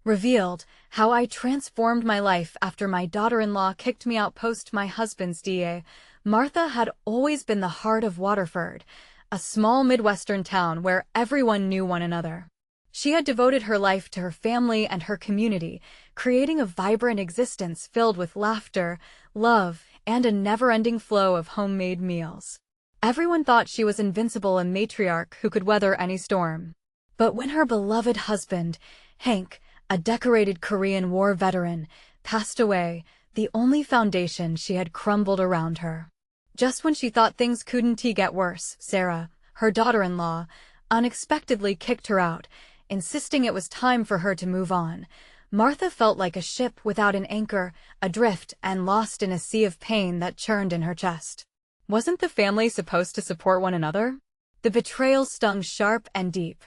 Revealed how I transformed my life after my daughter-in-law kicked me out post my husband's DEA. Martha had always been the heart of Waterford, a small Midwestern town where everyone knew one another. She had devoted her life to her family and her community, creating a vibrant existence filled with laughter, love, and a never-ending flow of homemade meals. Everyone thought she was invincible, a matriarch who could weather any storm. But when her beloved husband, Hank, a decorated Korean War veteran, passed away, the only foundation she had crumbled around her. Just when she thought things couldn't get worse, Sarah, her daughter-in-law, unexpectedly kicked her out, insisting it was time for her to move on. Martha felt like a ship without an anchor, adrift and lost in a sea of pain that churned in her chest. Wasn't the family supposed to support one another? The betrayal stung sharp and deep.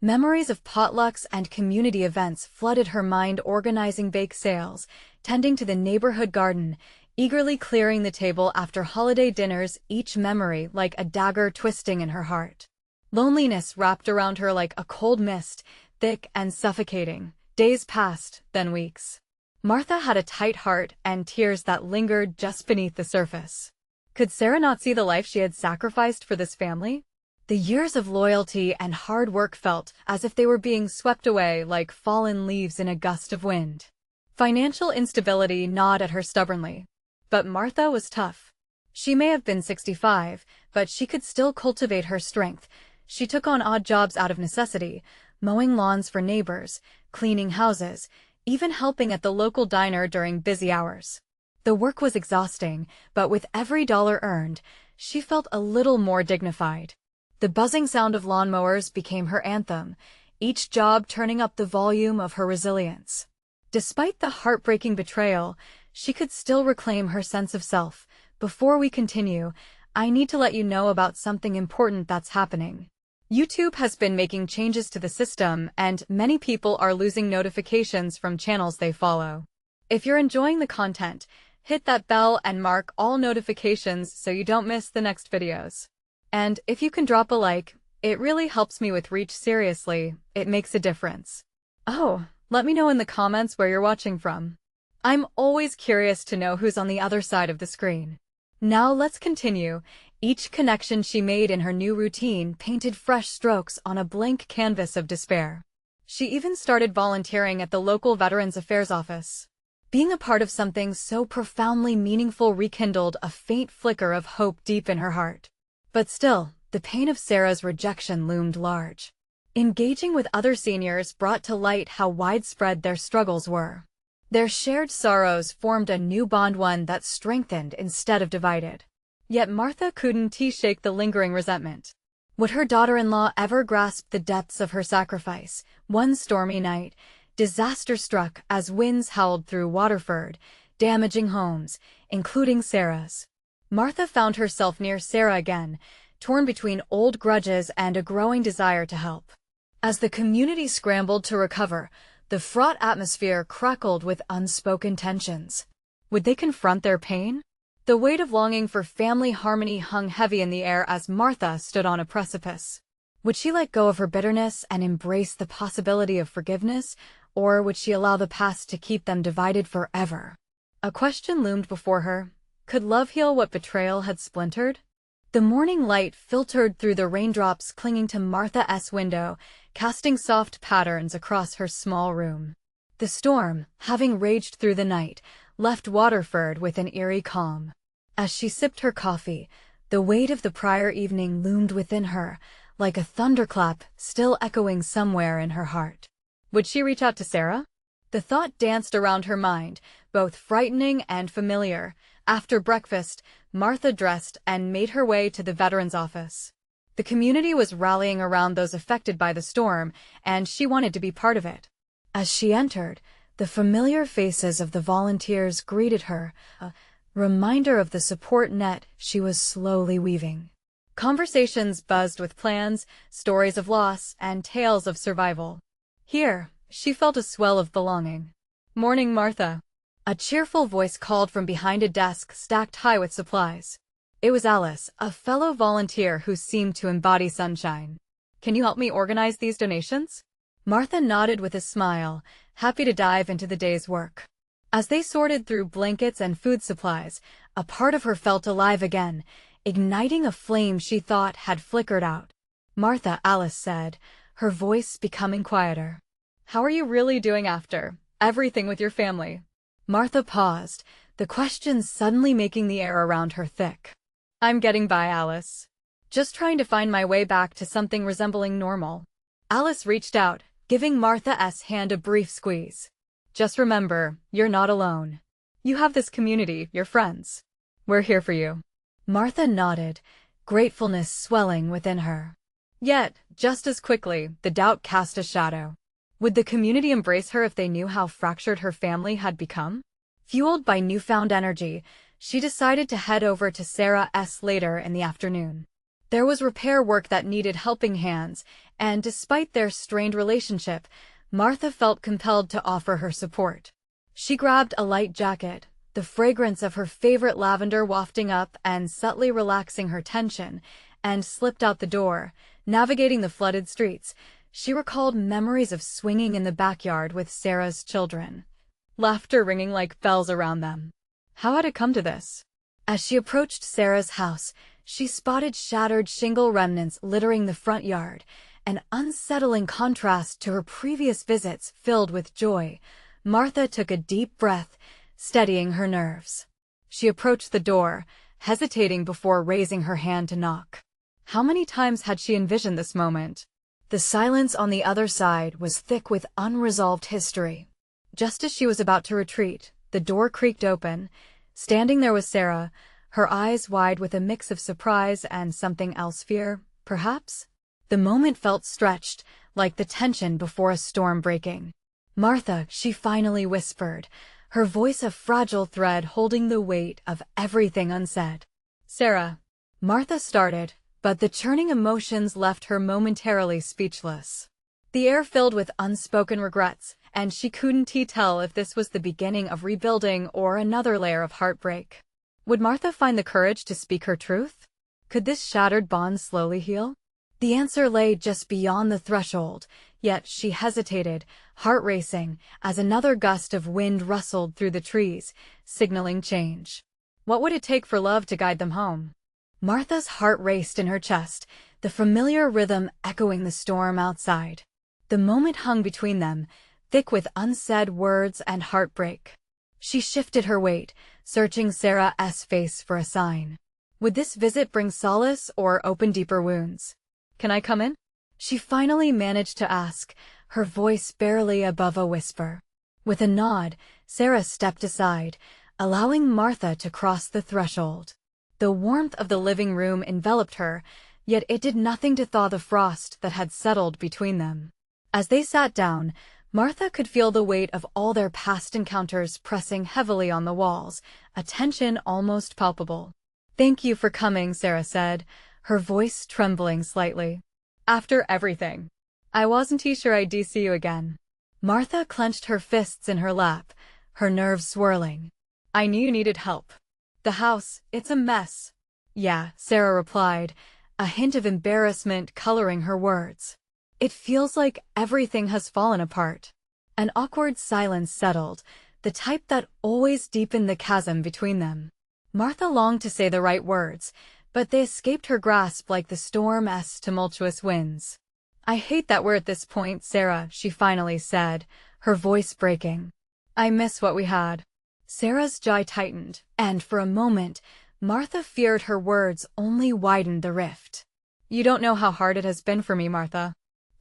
Memories of potlucks and community events flooded her mind, organizing bake sales, tending to the neighborhood garden, eagerly clearing the table after holiday dinners, each memory like a dagger twisting in her heart. Loneliness wrapped around her like a cold mist, thick and suffocating. Days passed, then weeks. Martha had a tight heart and tears that lingered just beneath the surface. Could Sarah not see the life she had sacrificed for this family? The years of loyalty and hard work felt as if they were being swept away like fallen leaves in a gust of wind. Financial instability gnawed at her stubbornly. But Martha was tough. She may have been 65, but she could still cultivate her strength. She took on odd jobs out of necessity, mowing lawns for neighbors, cleaning houses, even helping at the local diner during busy hours. The work was exhausting, but with every dollar earned, she felt a little more dignified. The buzzing sound of lawnmowers became her anthem, each job turning up the volume of her resilience. Despite the heartbreaking betrayal, she could still reclaim her sense of self. Before we continue, I need to let you know about something important that's happening. YouTube has been making changes to the system, and many people are losing notifications from channels they follow. If you're enjoying the content, hit that bell and mark all notifications so you don't miss the next videos. And if you can drop a like, it really helps me with reach. Seriously, it makes a difference. Oh, let me know in the comments where you're watching from. I'm always curious to know who's on the other side of the screen. Now let's continue. Each connection she made in her new routine painted fresh strokes on a blank canvas of despair. She even started volunteering at the local Veterans Affairs office. Being a part of something so profoundly meaningful rekindled a faint flicker of hope deep in her heart. But still, the pain of Sarah's rejection loomed large. Engaging with other seniors brought to light how widespread their struggles were. Their shared sorrows formed a new bond, one that strengthened instead of divided. Yet Martha couldn't shake the lingering resentment. Would her daughter-in-law ever grasp the depths of her sacrifice? One stormy night, disaster struck as winds howled through Waterford, damaging homes, including Sarah's. Martha found herself near Sarah again, torn between old grudges and a growing desire to help. As the community scrambled to recover, the fraught atmosphere crackled with unspoken tensions. Would they confront their pain? The weight of longing for family harmony hung heavy in the air as Martha stood on a precipice. Would she let go of her bitterness and embrace the possibility of forgiveness, or would she allow the past to keep them divided forever? A question loomed before her. Could love heal what betrayal had splintered? The morning light filtered through the raindrops clinging to Martha's window, casting soft patterns across her small room. The storm, having raged through the night, left Waterford with an eerie calm. As she sipped her coffee, the weight of the prior evening loomed within her, like a thunderclap still echoing somewhere in her heart. Would she reach out to Sarah? The thought danced around her mind, both frightening and familiar. After breakfast, Martha dressed and made her way to the veterans' office. The community was rallying around those affected by the storm, and she wanted to be part of it. As she entered, the familiar faces of the volunteers greeted her, a reminder of the support net she was slowly weaving. Conversations buzzed with plans, stories of loss, and tales of survival. Here, she felt a swell of belonging. "Morning, Martha." A cheerful voice called from behind a desk stacked high with supplies. It was Alice, a fellow volunteer who seemed to embody sunshine. "Can you help me organize these donations?" Martha nodded with a smile, happy to dive into the day's work. As they sorted through blankets and food supplies, a part of her felt alive again, igniting a flame she thought had flickered out. "Martha," Alice said, her voice becoming quieter. "How are you really doing after everything with your family?" Martha paused, the questions suddenly making the air around her thick. "I'm getting by, Alice. Just trying to find my way back to something resembling normal." Alice reached out, giving Martha's hand a brief squeeze. "Just remember, you're not alone. You have this community, your friends. We're here for you." Martha nodded, gratefulness swelling within her. Yet, just as quickly, the doubt cast a shadow. Would the community embrace her if they knew how fractured her family had become? Fueled by newfound energy, she decided to head over to Sarah's later in the afternoon. There was repair work that needed helping hands, and despite their strained relationship, Martha felt compelled to offer her support. She grabbed a light jacket, the fragrance of her favorite lavender wafting up and subtly relaxing her tension, and slipped out the door. Navigating the flooded streets, she recalled memories of swinging in the backyard with Sarah's children, laughter ringing like bells around them. How had it come to this? As she approached Sarah's house, she spotted shattered shingle remnants littering the front yard, an unsettling contrast to her previous visits filled with joy. Martha took a deep breath, steadying her nerves. She approached the door, hesitating before raising her hand to knock. How many times had she envisioned this moment? The silence on the other side was thick with unresolved history. Just as she was about to retreat, the door creaked open. Standing there was Sarah, her eyes wide with a mix of surprise and something else, fear, perhaps? The moment felt stretched, like the tension before a storm breaking. "Martha," she finally whispered, her voice a fragile thread holding the weight of everything unsaid. "Sarah." Martha started, but the churning emotions left her momentarily speechless. The air filled with unspoken regrets, and she couldn't tell if this was the beginning of rebuilding or another layer of heartbreak. Would Martha find the courage to speak her truth? Could this shattered bond slowly heal? The answer lay just beyond the threshold, yet she hesitated, heart racing, as another gust of wind rustled through the trees, signaling change. What would it take for love to guide them home? Martha's heart raced in her chest, the familiar rhythm echoing the storm outside. The moment hung between them, thick with unsaid words and heartbreak. She shifted her weight, searching Sarah's face for a sign. Would this visit bring solace or open deeper wounds? "Can I come in?" she finally managed to ask, her voice barely above a whisper. With a nod, Sarah stepped aside, allowing Martha to cross the threshold. The warmth of the living room enveloped her, yet it did nothing to thaw the frost that had settled between them. As they sat down, Martha could feel the weight of all their past encounters pressing heavily on the walls, a tension almost palpable. "Thank you for coming," Sarah said, her voice trembling slightly. "After everything. I wasn't sure I'd see you again." Martha clenched her fists in her lap, her nerves swirling. "I knew you needed help. The house, it's a mess." "Yeah," Sarah replied, a hint of embarrassment coloring her words. "It feels like everything has fallen apart." An awkward silence settled, the type that always deepened the chasm between them. Martha longed to say the right words, but they escaped her grasp like the storm's tumultuous winds. "I hate that we're at this point, Sarah," she finally said, her voice breaking. "I miss what we had." Sarah's jaw tightened, and for a moment, Martha feared her words only widened the rift. "You don't know how hard it has been for me, Martha.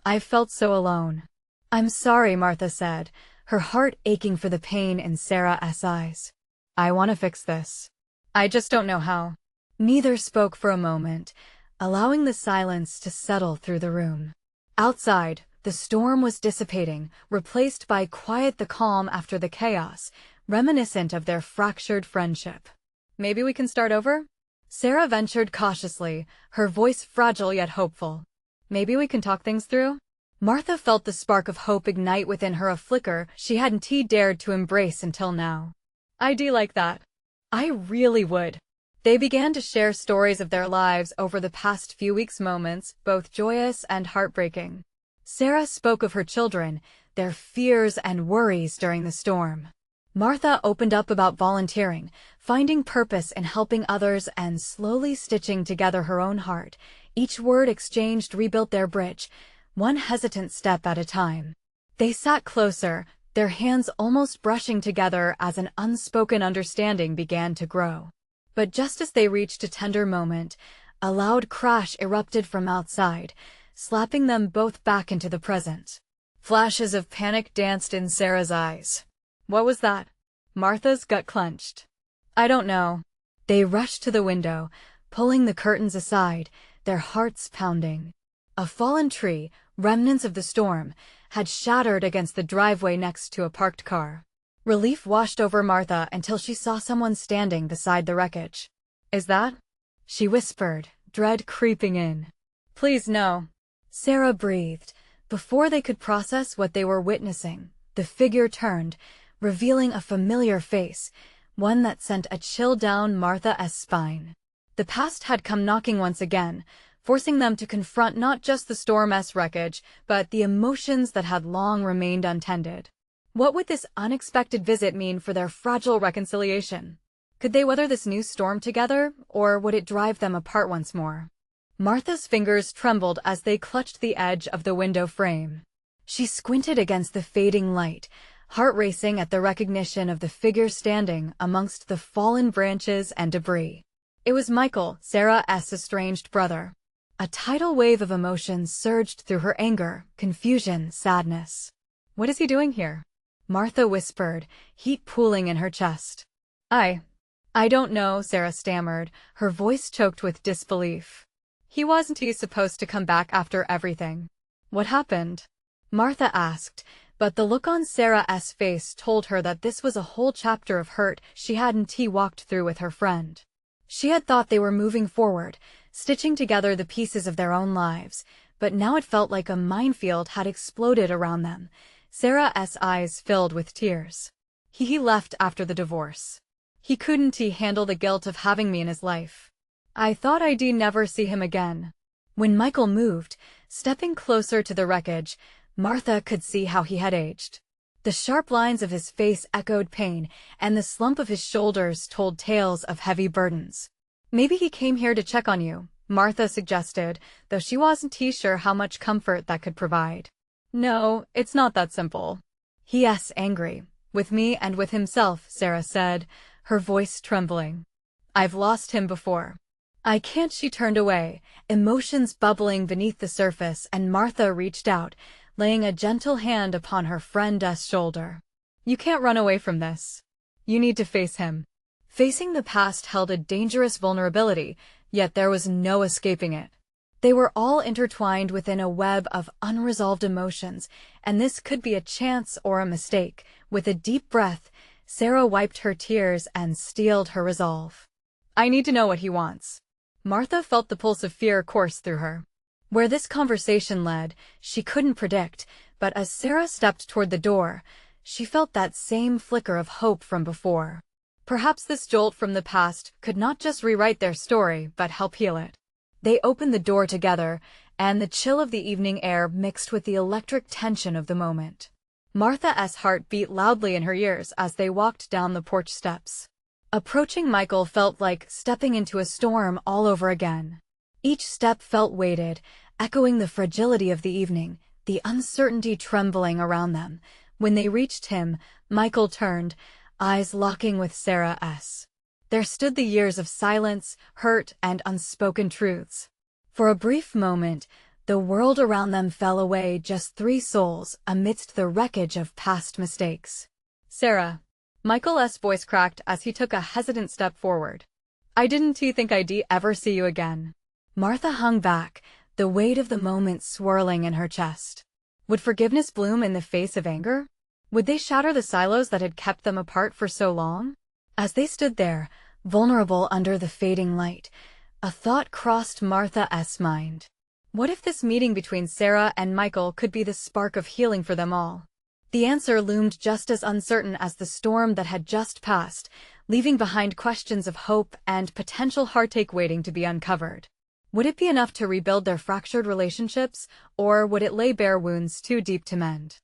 I've felt so alone." "I'm sorry," Martha said, her heart aching for the pain in Sarah's eyes. "I want to fix this. I just don't know how." Neither spoke for a moment, allowing the silence to settle through the room. Outside, the storm was dissipating, replaced by quiet, the calm after the chaos, reminiscent of their fractured friendship. "Maybe we can start over?" Sarah ventured cautiously, her voice fragile yet hopeful. "Maybe we can talk things through?" Martha felt the spark of hope ignite within her, a flicker she hadn't dared to embrace until now. "I'd like that. I really would." They began to share stories of their lives over the past few weeks, moments both joyous and heartbreaking. Sarah spoke of her children, their fears and worries during the storm. Martha opened up about volunteering, finding purpose in helping others and slowly stitching together her own heart. Each word exchanged rebuilt their bridge, one hesitant step at a time. They sat closer, their hands almost brushing together as an unspoken understanding began to grow. But just as they reached a tender moment, a loud crash erupted from outside, slapping them both back into the present. Flashes of panic danced in Sarah's eyes. What was that? Martha's gut clenched. I don't know. They rushed to the window, pulling the curtains aside, their hearts pounding. A fallen tree, remnants of the storm, had shattered against the driveway next to a parked car. Relief washed over Martha until she saw someone standing beside the wreckage. Is that? She whispered, dread creeping in. Please no. Sarah breathed. Before they could process what they were witnessing, the figure turned, revealing a familiar face, one that sent a chill down Martha's spine. The past had come knocking once again, forcing them to confront not just the storm's wreckage, but the emotions that had long remained untended. What would this unexpected visit mean for their fragile reconciliation? Could they weather this new storm together, or would it drive them apart once more? Martha's fingers trembled as they clutched the edge of the window frame. She squinted against the fading light, heart racing at the recognition of the figure standing amongst the fallen branches and debris. It was Michael, Sarah's estranged brother. A tidal wave of emotions surged through her: anger, confusion, sadness. What is he doing here? Martha whispered, heat pooling in her chest. I don't know, Sarah stammered, her voice choked with disbelief. Wasn't he supposed to come back after everything? What happened? Martha asked, but the look on Sarah's face told her that this was a whole chapter of hurt she hadn't walked through with her friend. She had thought they were moving forward, stitching together the pieces of their own lives, but now it felt like a minefield had exploded around them. Sarah's eyes filled with tears. He left after the divorce. He couldn't handle the guilt of having me in his life. I thought I'd never see him again. When Michael moved, stepping closer to the wreckage, Martha could see how he had aged. The sharp lines of his face echoed pain, and the slump of his shoulders told tales of heavy burdens. Maybe he came here to check on you, Martha suggested, though she wasn't sure how much comfort that could provide. No, it's not that simple. He's angry. With me and with himself, Sarah said, her voice trembling. I've lost him before. I can't. She turned away, emotions bubbling beneath the surface, and Martha reached out, laying a gentle hand upon her friend's shoulder. You can't run away from this. You need to face him. Facing the past held a dangerous vulnerability, yet there was no escaping it. They were all intertwined within a web of unresolved emotions, and this could be a chance or a mistake. With a deep breath, Sarah wiped her tears and steeled her resolve. I need to know what he wants. Martha felt the pulse of fear course through her. Where this conversation led, she couldn't predict, but as Sarah stepped toward the door, she felt that same flicker of hope from before. Perhaps this jolt from the past could not just rewrite their story, but help heal it. They opened the door together, and the chill of the evening air mixed with the electric tension of the moment. Martha's heart beat loudly in her ears as they walked down the porch steps. Approaching Michael felt like stepping into a storm all over again. Each step felt weighted, echoing the fragility of the evening, the uncertainty trembling around them. When they reached him, Michael turned, eyes locking with Sarah's. There stood the years of silence, hurt, and unspoken truths. For a brief moment, the world around them fell away, just three souls amidst the wreckage of past mistakes. Sarah. Michael's voice cracked as he took a hesitant step forward. I didn't think I'd ever see you again. Martha hung back, the weight of the moment swirling in her chest. Would forgiveness bloom in the face of anger? Would they shatter the silos that had kept them apart for so long? As they stood there, vulnerable under the fading light, a thought crossed Martha's mind. What if this meeting between Sarah and Michael could be the spark of healing for them all? The answer loomed just as uncertain as the storm that had just passed, leaving behind questions of hope and potential heartache waiting to be uncovered. Would it be enough to rebuild their fractured relationships, or would it lay bare wounds too deep to mend?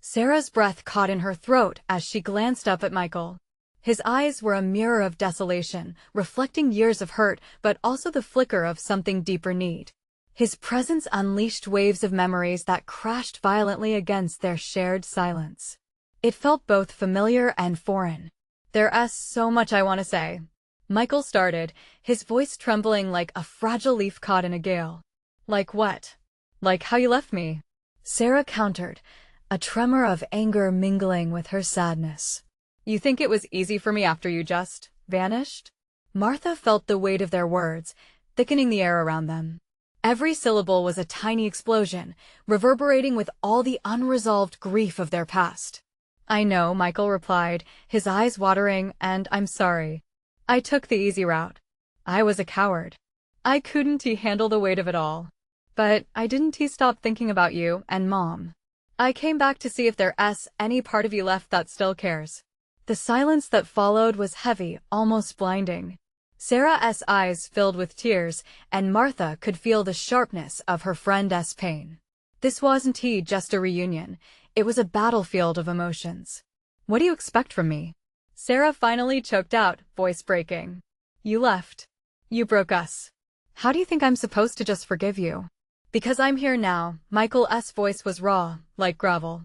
Sarah's breath caught in her throat as she glanced up at Michael. His eyes were a mirror of desolation, reflecting years of hurt, but also the flicker of something deeper need. His presence unleashed waves of memories that crashed violently against their shared silence. It felt both familiar and foreign. "There's so much I want to say," Michael started, his voice trembling like a fragile leaf caught in a gale. "Like what?" "Like how you left me," Sarah countered, a tremor of anger mingling with her sadness. "You think it was easy for me after you just vanished?" Martha felt the weight of their words, thickening the air around them. Every syllable was a tiny explosion, reverberating with all the unresolved grief of their past. "I know," Michael replied, his eyes watering, "and I'm sorry. I took the easy route. I was a coward. I couldn't handle the weight of it all. But I didn't stop thinking about you and Mom. I came back to see if there's any part of you left that still cares." The silence that followed was heavy, almost blinding. Sarah's eyes filled with tears, and Martha could feel the sharpness of her friend's pain. This wasn't just a reunion, it was a battlefield of emotions. "What do you expect from me?" Sarah finally choked out, voice breaking. "You left. You broke us. How do you think I'm supposed to just forgive you?" "Because I'm here now." Michael's voice was raw, like gravel.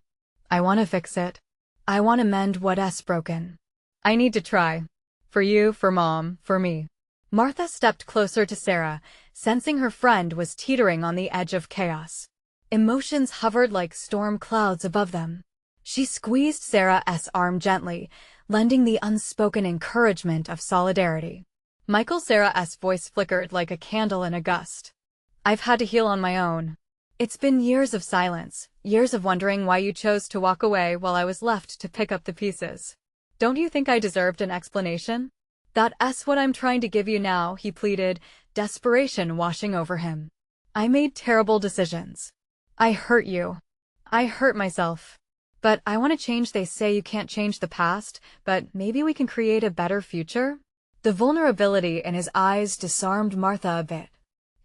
"I want to fix it. I want to mend what's broken. I need to try. For you, for Mom, for me." Martha stepped closer to Sarah, sensing her friend was teetering on the edge of chaos. Emotions hovered like storm clouds above them. She squeezed Sarah's arm gently, lending the unspoken encouragement of solidarity. Sarah's voice flickered like a candle in a gust. "I've had to heal on my own. It's been years of silence, years of wondering why you chose to walk away while I was left to pick up the pieces. Don't you think I deserved an explanation?" "That's what I'm trying to give you now," he pleaded, desperation washing over him. "I made terrible decisions. I hurt you. I hurt myself. But I want to change." "They say you can't change the past, but maybe we can create a better future?" The vulnerability in his eyes disarmed Martha a bit.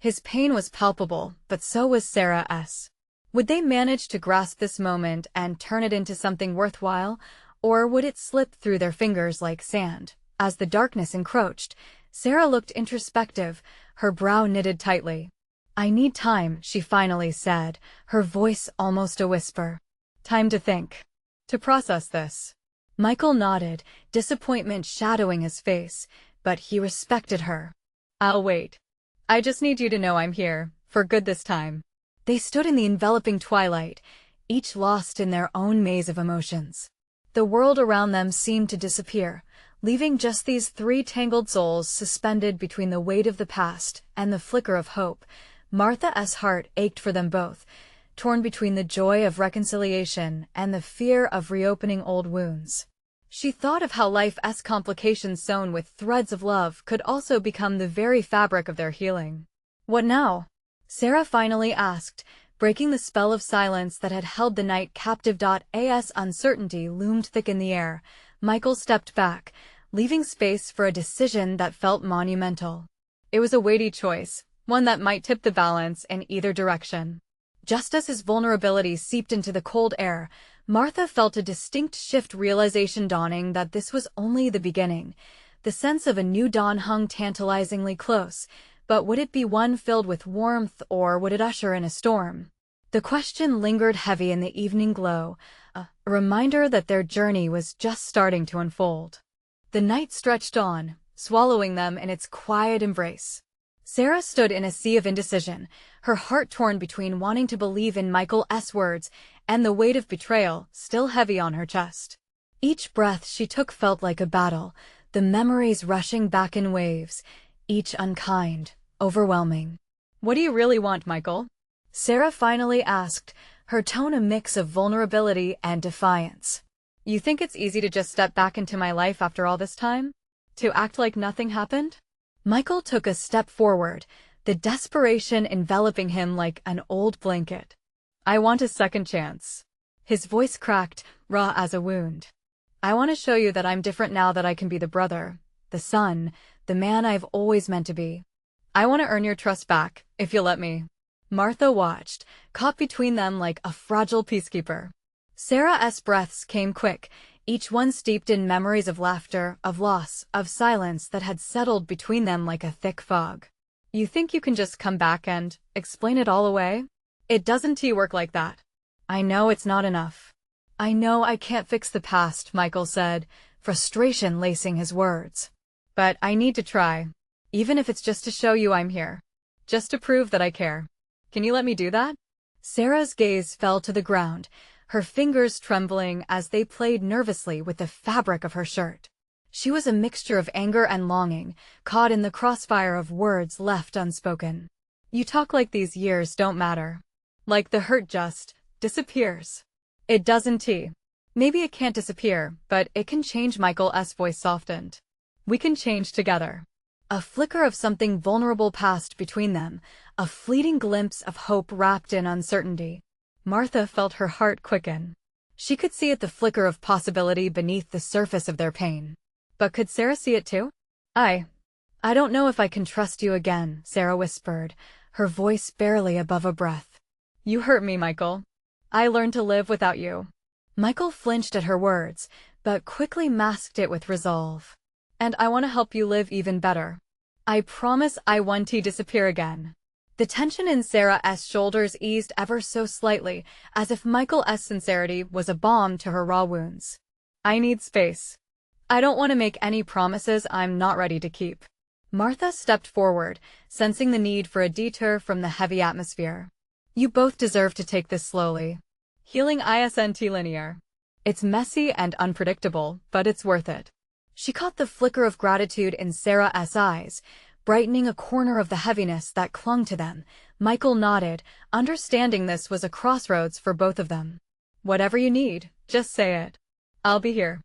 His pain was palpable, but so was Sarah's. Would they manage to grasp this moment and turn it into something worthwhile, or would it slip through their fingers like sand? As the darkness encroached, Sarah looked introspective, her brow knitted tightly. "I need time," she finally said, her voice almost a whisper. "Time to think. To process this." Michael nodded, disappointment shadowing his face, but he respected her. "I'll wait. I just need you to know I'm here, for good this time." They stood in the enveloping twilight, each lost in their own maze of emotions. The world around them seemed to disappear, leaving just these three tangled souls suspended between the weight of the past and the flicker of hope. Martha's heart ached for them both, torn between the joy of reconciliation and the fear of reopening old wounds. She thought of how life's complications sewn with threads of love could also become the very fabric of their healing. "What now?" Sarah finally asked, breaking the spell of silence that had held the night captive. As uncertainty loomed thick in the air, Michael stepped back, leaving space for a decision that felt monumental. It was a weighty choice, one that might tip the balance in either direction. Just as his vulnerability seeped into the cold air, Martha felt a distinct shift, realization dawning that this was only the beginning. The sense of a new dawn hung tantalizingly close, but would it be one filled with warmth, or would it usher in a storm? The question lingered heavy in the evening glow, a reminder that their journey was just starting to unfold. The night stretched on, swallowing them in its quiet embrace. Sarah stood in a sea of indecision, her heart torn between wanting to believe in Michael's words and the weight of betrayal still heavy on her chest. Each breath she took felt like a battle, the memories rushing back in waves, each unkind, overwhelming. "What do you really want, Michael?" Sarah finally asked, her tone a mix of vulnerability and defiance. "You think it's easy to just step back into my life after all this time? To act like nothing happened?" Michael took a step forward, the desperation enveloping him like an old blanket. "I want a second chance." His voice cracked, raw as a wound. "I want to show you that I'm different now, that I can be the brother, the son, the man I've always meant to be." I want to earn your trust back, if you'll let me. Martha watched, caught between them like a fragile peacekeeper. Sarah's breaths came quick, each one steeped in memories of laughter, of loss, of silence that had settled between them like a thick fog. You think you can just come back and explain it all away? It doesn't work like that. I know it's not enough. I know I can't fix the past, Michael said, frustration lacing his words. But I need to try. Even if it's just to show you I'm here. Just to prove that I care. Can you let me do that? Sarah's gaze fell to the ground, her fingers trembling as they played nervously with the fabric of her shirt. She was a mixture of anger and longing, caught in the crossfire of words left unspoken. You talk like these years don't matter. Like the hurt just disappears. It doesn't. Maybe it can't disappear, but it can change. Michael's voice softened. We can change together. A flicker of something vulnerable passed between them, a fleeting glimpse of hope wrapped in uncertainty. Martha felt her heart quicken. She could see it, the flicker of possibility beneath the surface of their pain. But could Sarah see it too? I don't know if I can trust you again, Sarah whispered, her voice barely above a breath. You hurt me, Michael. I learned to live without you. Michael flinched at her words, but quickly masked it with resolve. And I want to help you live even better. I promise I won't disappear again. The tension in Sarah's shoulders eased ever so slightly, as if Michael's sincerity was a balm to her raw wounds. I need space. I don't want to make any promises I'm not ready to keep. Martha stepped forward, sensing the need for a detour from the heavy atmosphere. You both deserve to take this slowly. Healing isn't linear. It's messy and unpredictable, but it's worth it. She caught the flicker of gratitude in Sarah's eyes, brightening a corner of the heaviness that clung to them. Michael nodded, understanding this was a crossroads for both of them. Whatever you need, just say it. I'll be here.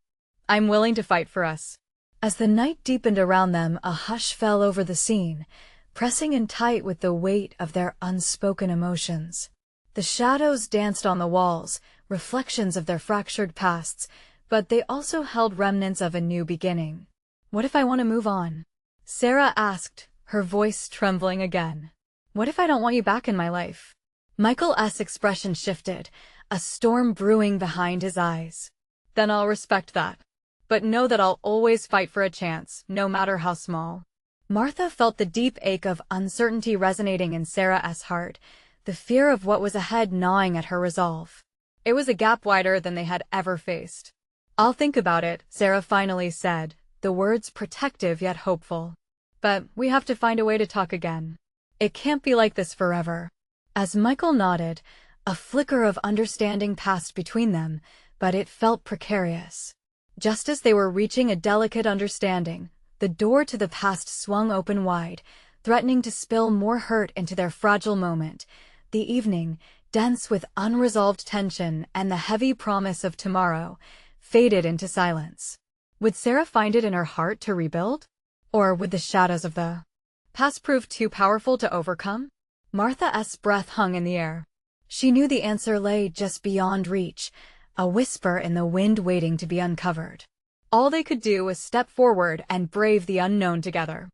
I'm willing to fight for us. As the night deepened around them, a hush fell over the scene, pressing in tight with the weight of their unspoken emotions. The shadows danced on the walls, reflections of their fractured pasts, but they also held remnants of a new beginning. What if I want to move on? Sarah asked, her voice trembling again. What if I don't want you back in my life? Michael's expression shifted, a storm brewing behind his eyes. Then I'll respect that. But know that I'll always fight for a chance, no matter how small. Martha felt the deep ache of uncertainty resonating in Sarah's heart, the fear of what was ahead gnawing at her resolve. It was a gap wider than they had ever faced. I'll think about it, Sarah finally said, the words protective yet hopeful. But we have to find a way to talk again. It can't be like this forever. As Michael nodded, a flicker of understanding passed between them, but it felt precarious. Just as they were reaching a delicate understanding, the door to the past swung open wide, threatening to spill more hurt into their fragile moment. The evening, dense with unresolved tension and the heavy promise of tomorrow, faded into silence. Would Sarah find it in her heart to rebuild? Or would the shadows of the past prove too powerful to overcome? Martha's breath hung in the air. She knew the answer lay just beyond reach, a whisper in the wind waiting to be uncovered. All they could do was step forward and brave the unknown together.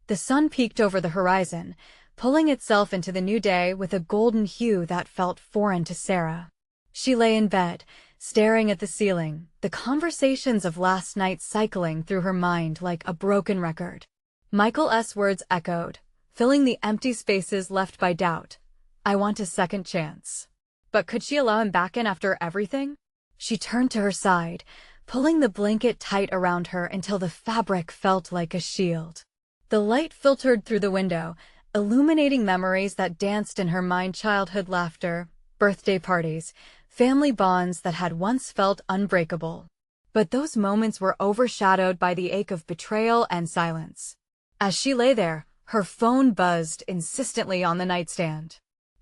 The sun peeked over the horizon, pulling itself into the new day with a golden hue that felt foreign to Sarah. She lay in bed, staring at the ceiling, the conversations of last night cycling through her mind like a broken record. Michael's words echoed, filling the empty spaces left by doubt. I want a second chance. But could she allow him back in after everything? She turned to her side, pulling the blanket tight around her until the fabric felt like a shield. The light filtered through the window, illuminating memories that danced in her mind: childhood laughter, birthday parties, family bonds that had once felt unbreakable. But those moments were overshadowed by the ache of betrayal and silence. As she lay there, her phone buzzed insistently on the nightstand.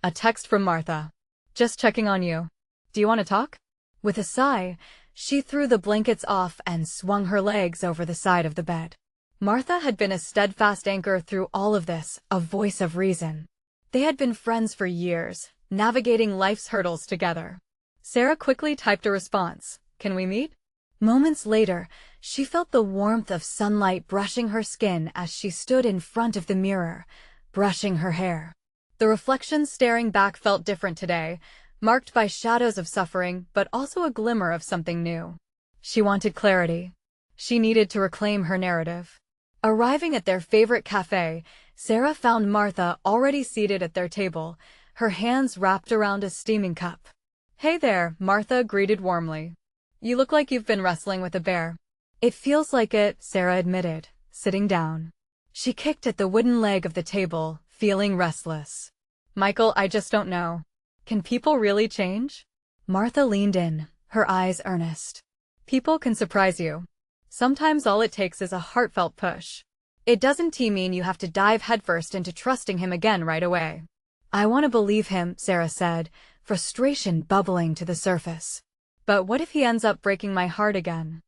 A text from Martha. Just checking on you. Do you want to talk? With a sigh, she threw the blankets off and swung her legs over the side of the bed. Martha had been a steadfast anchor through all of this, a voice of reason. They had been friends for years, navigating life's hurdles together. Sarah quickly typed a response. Can we meet? Moments later, she felt the warmth of sunlight brushing her skin as she stood in front of the mirror, brushing her hair. The reflection staring back felt different today, marked by shadows of suffering but also a glimmer of something new. She wanted clarity. She needed to reclaim her narrative. Arriving at their favorite cafe, Sarah found Martha already seated at their table, her hands wrapped around a steaming cup. "Hey there," Martha greeted warmly. "You look like you've been wrestling with a bear." "It feels like it," Sarah admitted, sitting down. She kicked at the wooden leg of the table, feeling restless. "Michael, I just don't know. Can people really change?" Martha leaned in, her eyes earnest. "People can surprise you. Sometimes all it takes is a heartfelt push. It doesn't mean you have to dive headfirst into trusting him again right away." "I want to believe him," Sarah said, frustration bubbling to the surface. "But what if he ends up breaking my heart again?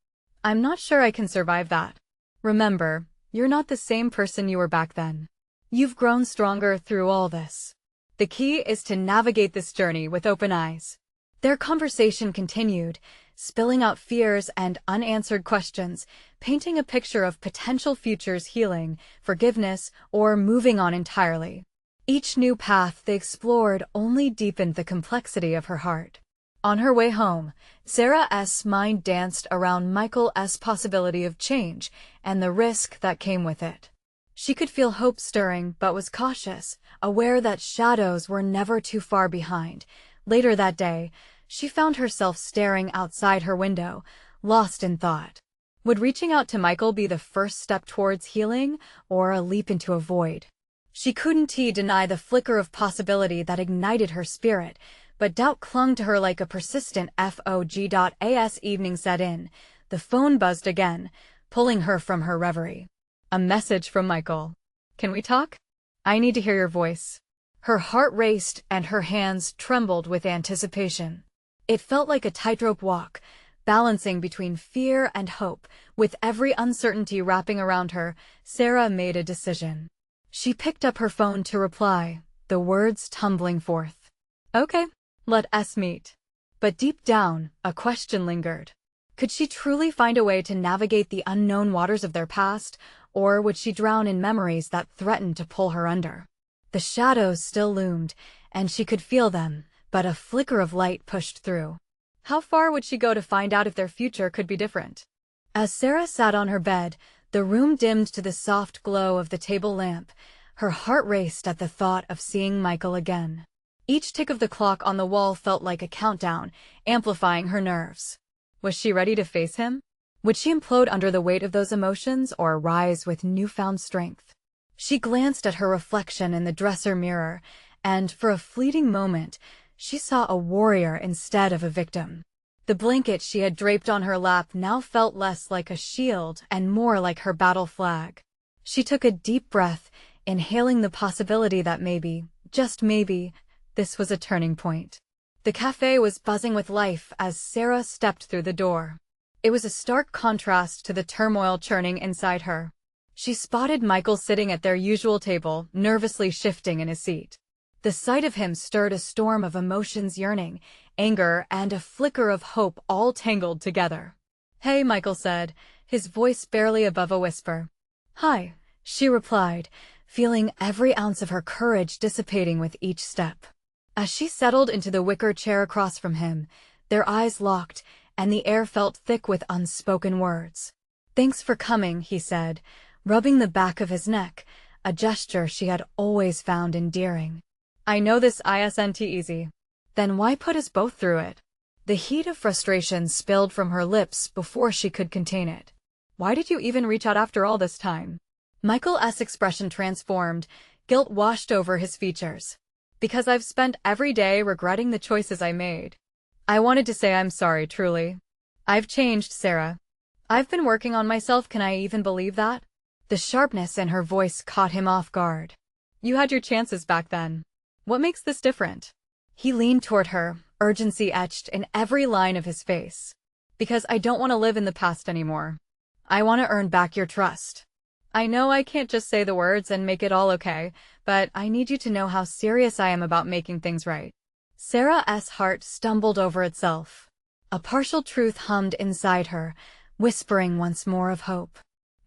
I'm not sure I can survive that. Remember, you're not the same person you were back then. You've grown stronger through all this. The key is to navigate this journey with open eyes." Their conversation continued, spilling out fears and unanswered questions, painting a picture of potential futures: healing, forgiveness, or moving on entirely. Each new path they explored only deepened the complexity of her heart. On her way home, Sarah's mind danced around Michael's possibility of change and the risk that came with it. She could feel hope stirring but was cautious, aware that shadows were never too far behind. Later that day, she found herself staring outside her window, lost in thought. Would reaching out to Michael be the first step towards healing, or a leap into a void? She couldn't deny the flicker of possibility that ignited her spirit, but doubt clung to her like a persistent fog. As evening set in, the phone buzzed again, pulling her from her reverie. A message from Michael. "Can we talk? I need to hear your voice." Her heart raced and her hands trembled with anticipation. It felt like a tightrope walk, balancing between fear and hope. With every uncertainty wrapping around her, Sarah made a decision. She picked up her phone to reply, the words tumbling forth. "Okay, let us meet." But deep down, a question lingered. Could she truly find a way to navigate the unknown waters of their past, or would she drown in memories that threatened to pull her under? The shadows still loomed, and she could feel them, but a flicker of light pushed through. How far would she go to find out if their future could be different? As Sarah sat on her bed, the room dimmed to the soft glow of the table lamp. Her heart raced at the thought of seeing Michael again. Each tick of the clock on the wall felt like a countdown, amplifying her nerves. Was she ready to face him? Would she implode under the weight of those emotions or rise with newfound strength? She glanced at her reflection in the dresser mirror, and for a fleeting moment, she saw a warrior instead of a victim. The blanket she had draped on her lap now felt less like a shield and more like her battle flag. She took a deep breath, inhaling the possibility that maybe, just maybe, this was a turning point. The cafe was buzzing with life as Sarah stepped through the door. It was a stark contrast to the turmoil churning inside her. She spotted Michael sitting at their usual table, nervously shifting in his seat. The sight of him stirred a storm of emotions: yearning, anger, and a flicker of hope all tangled together. "Hey," Michael said, his voice barely above a whisper. "Hi," she replied, feeling every ounce of her courage dissipating with each step. As she settled into the wicker chair across from him, their eyes locked, and the air felt thick with unspoken words. "Thanks for coming," he said, rubbing the back of his neck, a gesture she had always found endearing. "I know this isn't easy." "Then why put us both through it?" The heat of frustration spilled from her lips before she could contain it. "Why did you even reach out after all this time?" Michael's expression transformed, guilt washed over his features. "Because I've spent every day regretting the choices I made. I wanted to say I'm sorry, truly. I've changed, Sarah. I've been working on myself. Can I even believe that?" The sharpness in her voice caught him off guard. "You had your chances back then. What makes this different?" He leaned toward her, urgency etched in every line of his face. "Because I don't want to live in the past anymore. I want to earn back your trust. I know I can't just say the words and make it all okay, but I need you to know how serious I am about making things right." Sarah's heart stumbled over itself. A partial truth hummed inside her, whispering once more of hope.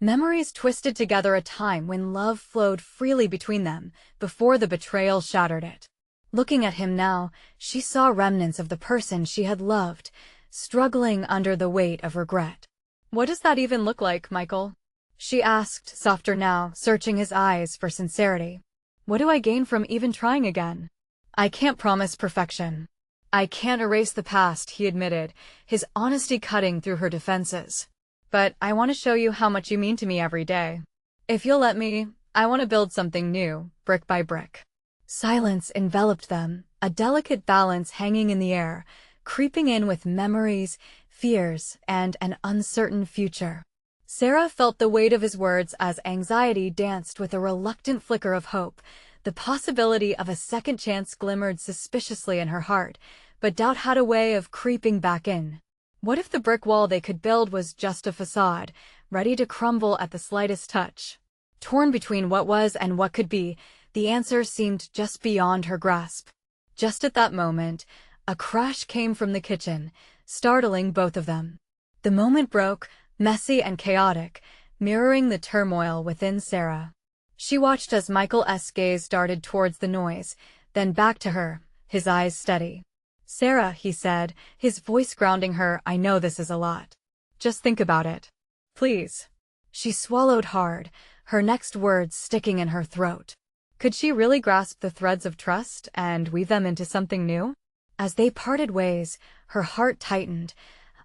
Memories twisted together a time when love flowed freely between them, before the betrayal shattered it. Looking at him now, she saw remnants of the person she had loved, struggling under the weight of regret. "What does that even look like, Michael?" she asked, softer now, searching his eyes for sincerity. "What do I gain from even trying again?" "I can't promise perfection. I can't erase the past," he admitted, his honesty cutting through her defenses. "But I want to show you how much you mean to me every day. If you'll let me, I want to build something new, brick by brick." Silence enveloped them, a delicate balance hanging in the air, creeping in with memories, fears, and an uncertain future. Sarah felt the weight of his words as anxiety danced with a reluctant flicker of hope. The possibility of a second chance glimmered suspiciously in her heart, but doubt had a way of creeping back in. What if the brick wall they could build was just a facade, ready to crumble at the slightest touch? Torn between what was and what could be, the answer seemed just beyond her grasp. Just at that moment, a crash came from the kitchen, startling both of them. The moment broke, messy and chaotic, mirroring the turmoil within Sarah. She watched as Michael's gaze darted towards the noise, then back to her, his eyes steady. "Sarah," he said, his voice grounding her, "I know this is a lot. Just think about it. Please." She swallowed hard, her next words sticking in her throat. Could she really grasp the threads of trust and weave them into something new? As they parted ways, her heart tightened,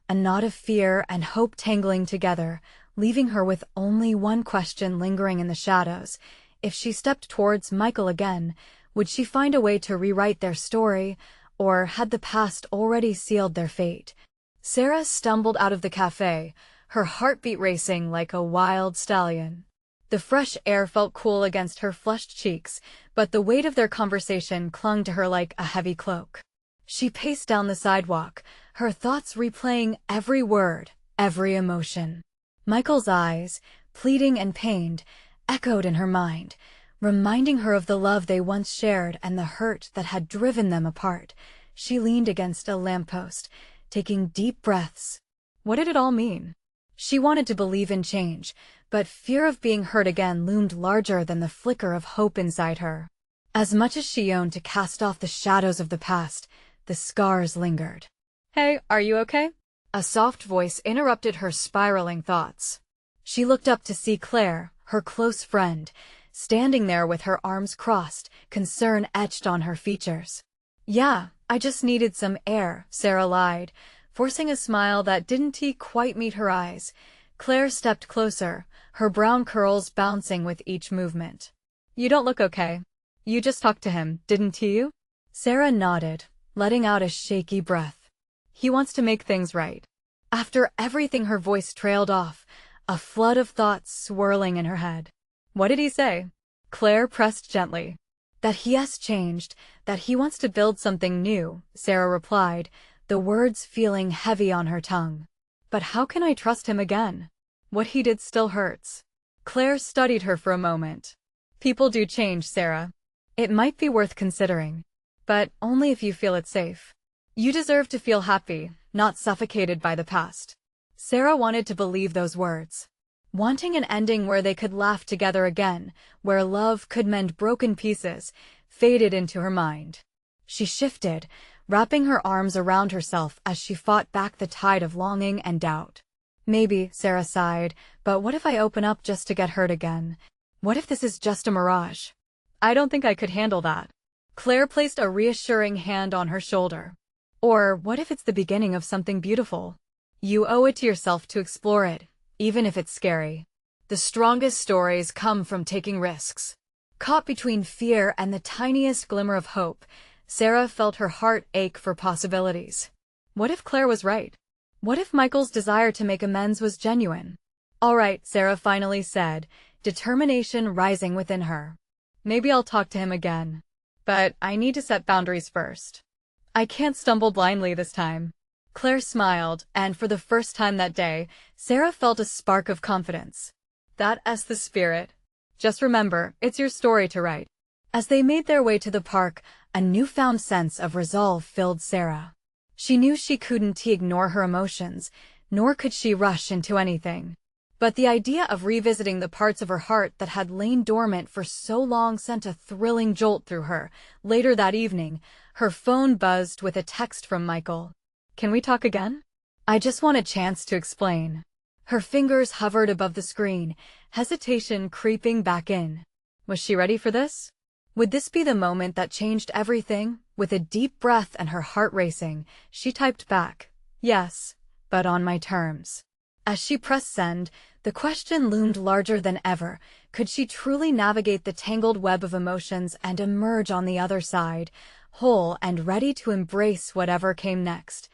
a knot of fear and hope tangling together, leaving her with only one question lingering in the shadows. If she stepped towards Michael again, would she find a way to rewrite their story, or had the past already sealed their fate? Sarah stumbled out of the cafe, her heartbeat racing like a wild stallion. The fresh air felt cool against her flushed cheeks, but the weight of their conversation clung to her like a heavy cloak. She paced down the sidewalk, her thoughts replaying every word, every emotion. Michael's eyes, pleading and pained, echoed in her mind, reminding her of the love they once shared and the hurt that had driven them apart. She leaned against a lamppost, taking deep breaths. What did it all mean? She wanted to believe in change, but fear of being hurt again loomed larger than the flicker of hope inside her. As much as she yearned to cast off the shadows of the past, the scars lingered. "Hey, are you okay?" A soft voice interrupted her spiraling thoughts. She looked up to see Claire, her close friend, standing there with her arms crossed, concern etched on her features. "Yeah, I just needed some air," Sarah lied, forcing a smile that didn't quite meet her eyes. Claire stepped closer, her brown curls bouncing with each movement. "You don't look okay. You just talked to him, didn't you?" Sarah nodded, letting out a shaky breath. "He wants to make things right." After everything, her voice trailed off, a flood of thoughts swirling in her head. "What did he say?" Claire pressed gently. "That he has changed, that he wants to build something new," Sarah replied, the words feeling heavy on her tongue. "But how can I trust him again? What he did still hurts." Claire studied her for a moment. "People do change, Sarah. It might be worth considering. But only if you feel it's safe. You deserve to feel happy, not suffocated by the past." Sarah wanted to believe those words. Wanting an ending where they could laugh together again, where love could mend broken pieces, faded into her mind. She shifted, wrapping her arms around herself as she fought back the tide of longing and doubt. "Maybe," Sarah sighed, "but what if I open up just to get hurt again? What if this is just a mirage?" "I don't think I could handle that." Claire placed a reassuring hand on her shoulder. "Or what if it's the beginning of something beautiful? You owe it to yourself to explore it, even if it's scary. The strongest stories come from taking risks." Caught between fear and the tiniest glimmer of hope, Sarah felt her heart ache for possibilities. What if Claire was right? What if Michael's desire to make amends was genuine? "All right," Sarah finally said, determination rising within her. "Maybe I'll talk to him again. But I need to set boundaries first. I can't stumble blindly this time." Claire smiled, and for the first time that day, Sarah felt a spark of confidence. "That's the spirit. Just remember, it's your story to write." As they made their way to the park, a newfound sense of resolve filled Sarah. She knew she couldn't ignore her emotions, nor could she rush into anything. But the idea of revisiting the parts of her heart that had lain dormant for so long sent a thrilling jolt through her. Later that evening, her phone buzzed with a text from Michael. "Can we talk again? I just want a chance to explain." Her fingers hovered above the screen, hesitation creeping back in. Was she ready for this? Would this be the moment that changed everything? With a deep breath and her heart racing, she typed back, "Yes, but on my terms." As she pressed send, the question loomed larger than ever. Could she truly navigate the tangled web of emotions and emerge on the other side, whole and ready to embrace whatever came next?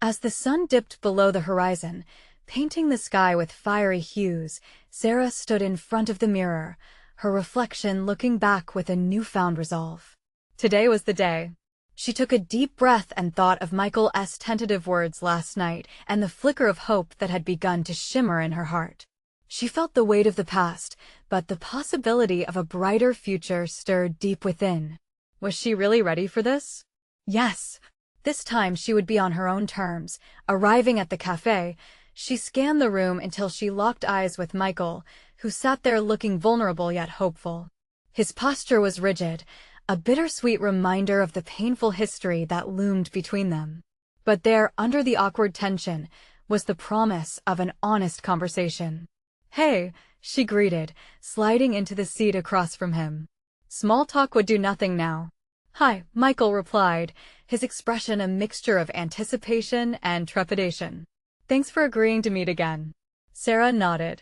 As the sun dipped below the horizon, painting the sky with fiery hues, Sarah stood in front of the mirror, her reflection looking back with a newfound resolve. Today was the day. She took a deep breath and thought of Michael's tentative words last night and the flicker of hope that had begun to shimmer in her heart. She felt the weight of the past, but the possibility of a brighter future stirred deep within. Was she really ready for this? Yes. This time she would be on her own terms. Arriving at the cafe, she scanned the room until she locked eyes with Michael, who sat there looking vulnerable yet hopeful. His posture was rigid, a bittersweet reminder of the painful history that loomed between them. But there, under the awkward tension, was the promise of an honest conversation. "Hey," she greeted, sliding into the seat across from him. Small talk would do nothing now. "Hi," Michael replied, his expression a mixture of anticipation and trepidation. "Thanks for agreeing to meet again." Sarah nodded.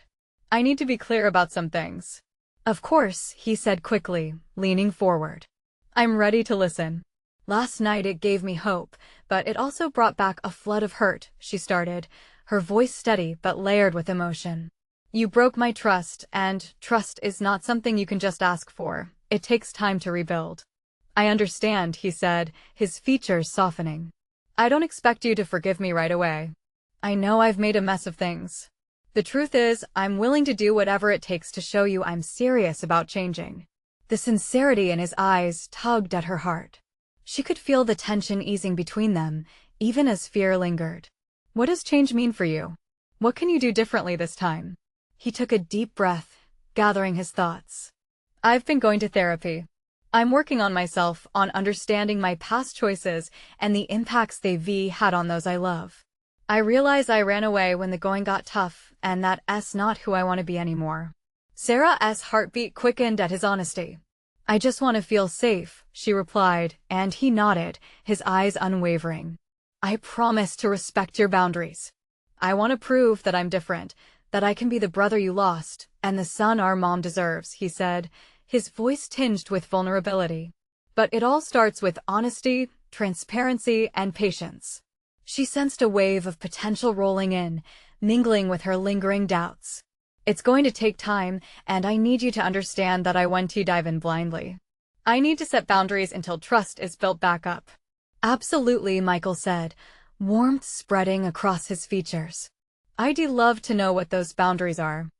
"I need to be clear about some things." "Of course," he said quickly, leaning forward. "I'm ready to listen." "Last night it gave me hope, but it also brought back a flood of hurt," she started, her voice steady but layered with emotion. "You broke my trust, and trust is not something you can just ask for. It takes time to rebuild." "I understand," he said, his features softening. "I don't expect you to forgive me right away. I know I've made a mess of things. The truth is, I'm willing to do whatever it takes to show you I'm serious about changing." The sincerity in his eyes tugged at her heart. She could feel the tension easing between them, even as fear lingered. "What does change mean for you? What can you do differently this time?" He took a deep breath, gathering his thoughts. "I've been going to therapy. I'm working on myself, on understanding my past choices and the impacts they've had on those I love. I realize I ran away when the going got tough, and that's not who I want to be anymore." Sarah's heartbeat quickened at his honesty. "I just want to feel safe," she replied, and he nodded, his eyes unwavering. "I promise to respect your boundaries. I want to prove that I'm different, that I can be the brother you lost, and the son our mom deserves," he said, his voice tinged with vulnerability. "But it all starts with honesty, transparency, and patience." She sensed a wave of potential rolling in, mingling with her lingering doubts. "It's going to take time, and I need you to understand that I want to dive in blindly. I need to set boundaries until trust is built back up." "Absolutely," Michael said, warmth spreading across his features. "I'd love to know what those boundaries are.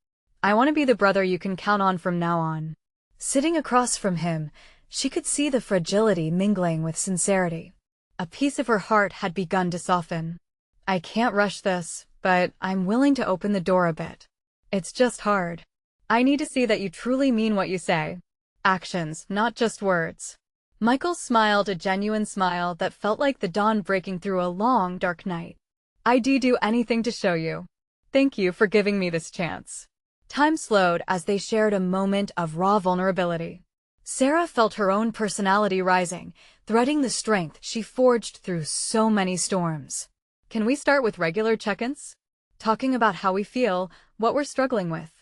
I want to be the brother you can count on from now on." Sitting across from him, she could see the fragility mingling with sincerity. A piece of her heart had begun to soften. "I can't rush this, but I'm willing to open the door a bit. It's just hard. I need to see that you truly mean what you say. Actions, not just words." Michael smiled, a genuine smile that felt like the dawn breaking through a long, dark night. "I'd do anything to show you. Thank you for giving me this chance." Time slowed as they shared a moment of raw vulnerability. Sarah felt her own personality rising, threading the strength she forged through so many storms. "Can we start with regular check-ins? Talking about how we feel, what we're struggling with?"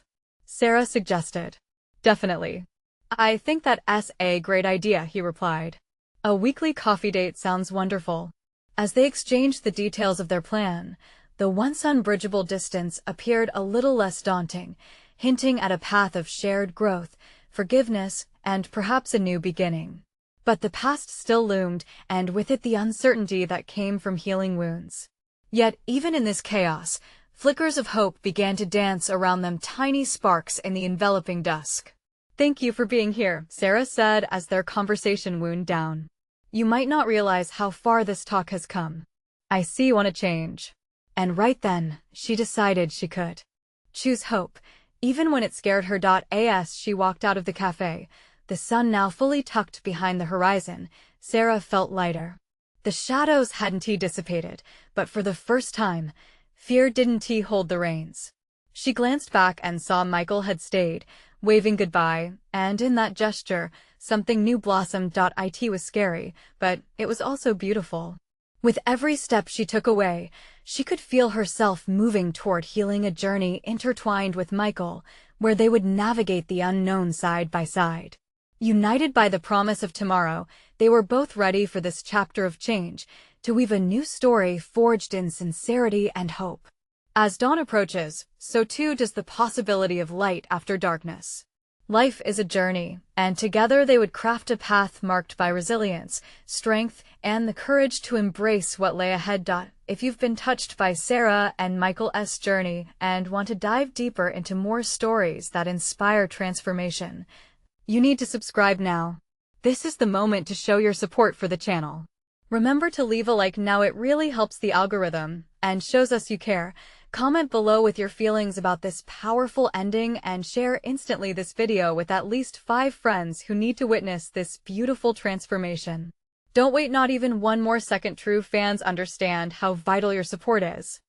Sarah suggested. "Definitely. I think that's a great idea," he replied. "A weekly coffee date sounds wonderful." As they exchanged the details of their plan, the once unbridgeable distance appeared a little less daunting, hinting at a path of shared growth, forgiveness, and perhaps a new beginning. But the past still loomed, and with it the uncertainty that came from healing wounds. Yet, even in this chaos, flickers of hope began to dance around them, tiny sparks in the enveloping dusk. "Thank you for being here," Sarah said as their conversation wound down. "You might not realize how far this talk has come. I see you want to change." And right then, she decided she could. Choose hope. Even when it scared her. As she walked out of the cafe, the sun now fully tucked behind the horizon, Sarah felt lighter. The shadows hadn't dissipated, but for the first time, fear didn't hold the reins. She glanced back and saw Michael had stayed, waving goodbye, and in that gesture, something new blossomed. It was scary, but it was also beautiful. With every step she took away, she could feel herself moving toward healing, a journey intertwined with Michael, where they would navigate the unknown side by side. United by the promise of tomorrow, they were both ready for this chapter of change, to weave a new story forged in sincerity and hope. As dawn approaches, so too does the possibility of light after darkness. Life is a journey, and together they would craft a path marked by resilience, strength, and the courage to embrace what lay ahead. If you've been touched by Sarah and Michael's journey and want to dive deeper into more stories that inspire transformation, you need to subscribe now. This is the moment to show your support for the channel. Remember to leave a like now, it really helps the algorithm and shows us you care. Comment below with your feelings about this powerful ending and share instantly this video with at least 5 friends who need to witness this beautiful transformation. Don't wait not even one more second. True fans understand how vital your support is.